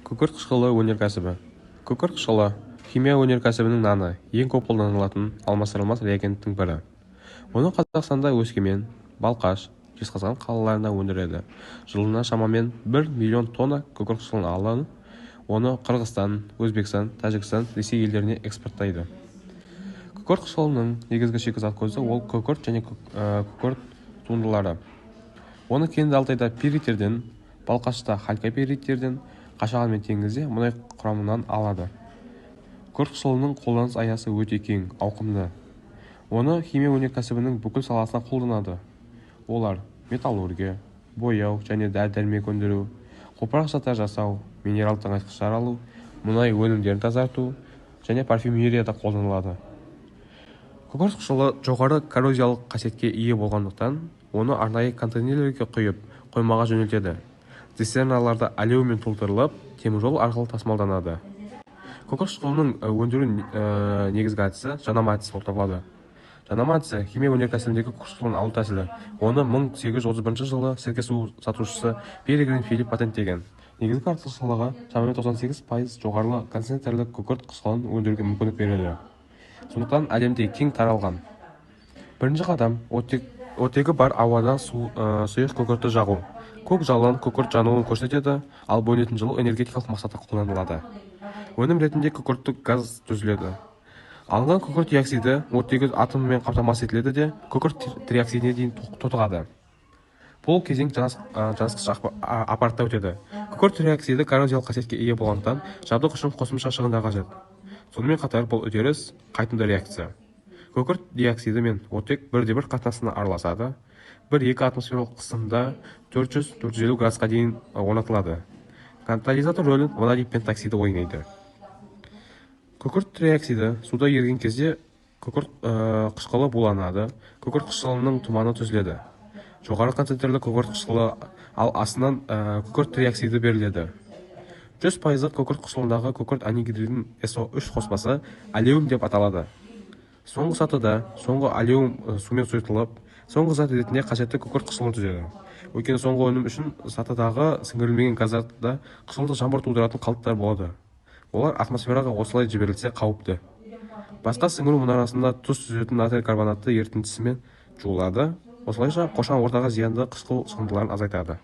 Күкірт қышқылы өнеркәсібі. Күкірт қышқылы химия өнеркәсібінің наны ең көп қолданылатын алмастырылмас реагенттің бірі. Оны Қазақстанда Өскемен, Балқаш, Жезқазған қалаларында өндіреді. Жылына шамамен 1 миллион тонна күкірт қышқылын алынып, оны Қырғызстан, Өзбекстан, Тәжікстан, Ресей елдеріне экспорттайды. Күкірт қышқылының негізгі шикізат көзі ол күкірт және күкірт туындылары. Оны Кенді Алтайда пириттерден, Балқашта халькопириттерден, Қашаған мен теңізде мұнай құрамынан алады. Күкірт қышқылының қолданыс аясы өте кең, ауқымды. Оны химия өнеркәсібінің бүкіл саласына қолданады. Олар металлургия, бояу және дәрі-дәрмек өндіру, қопарақ заттар жасау, минерал тыңайтқыштар алу, мұнай өнімдерін тазарту және парфюмерияда қолданылады. Күкірт қышқылы жоғары коррозиялық қасиетке ие болғандықтан, оны арнайы контейнерлерге құйып, қоймаға жөнелтеді. Цистерналарда алюмин толтырылып, теміржол арқылы тасымалданады. Күкірт қышқылының өндіру негізгі әдісі жанама әдісі болып табылады. Жанама әдісі химия өнеркәсібіндегі күкірт қышқылын алу тәсілі. Оны 1831 жылы сірке су сатушысы Перегрин Филипп патенттеген. Негізгі артықшылығы шамамен 98% жоғары концентрлі күкірт қышқылын өндіруге мүмкіндік береді. Сондықтан әлемде кең таралған. Бірінші қадам оттегі бар ауада сұйық күкіртті жағу. Көк жалын күкірт жануын көрсетеді, ал бөлінетін жылу энергетикалық мақсатта қолданылады. Өнім ретінде күкірттік газ түзіледі. Алынған күкірт диоксиді оттегі атомымен қамтамасыз етіледі де күкірт триоксидіне дейін тотығады. Бұл кезең жанысқыш аппаратта өтеді. Күкірт триоксиді коррозиялық қасиетке ие болғандықтан жабдық үшін қосымша шығындар қажет. Сонымен қатар бұл үдеріс қайтымды реакция. Күкірт диоксиді мен оттек бірде-бір қатынасына араласады. 1-2 атмосфералық қысымда 400-450 градусқа дейін орнатылады. Катализатор рөлін ванадий пентоксиді ойнайды. Күкірт триоксиді суда еріген кезде күкірт қышқылы буланады. Күкірт қышқылының тұманы түзіледі. Жоғары концентрлі күкірт қышқылы, ал астынан күкірт триоксиді беріледі. 100% күкірт қышқылындағы күкірт анигидридінің SO3 қоспасы алеум деп аталады. Соңғы сатыда соңғы алеум сумен сұйытылып, соңғы зат ретінде қажетті күкірт қышқылын түзеді. Өйткені соңғы өнім үшін сатыдағы сіңірілмеген газдарда қышқылды жаңбыр тудыратын қалдықтар болады. Олар атмосфераға осылай жіберілсе қауіпті. Басқа сіңіру мұнарасында тұз түзетін натрий карбонатты ерітіндісімен жуылады. Осылайша қоршаған ортаға зиянды қышқыл шығындыларын азайтады.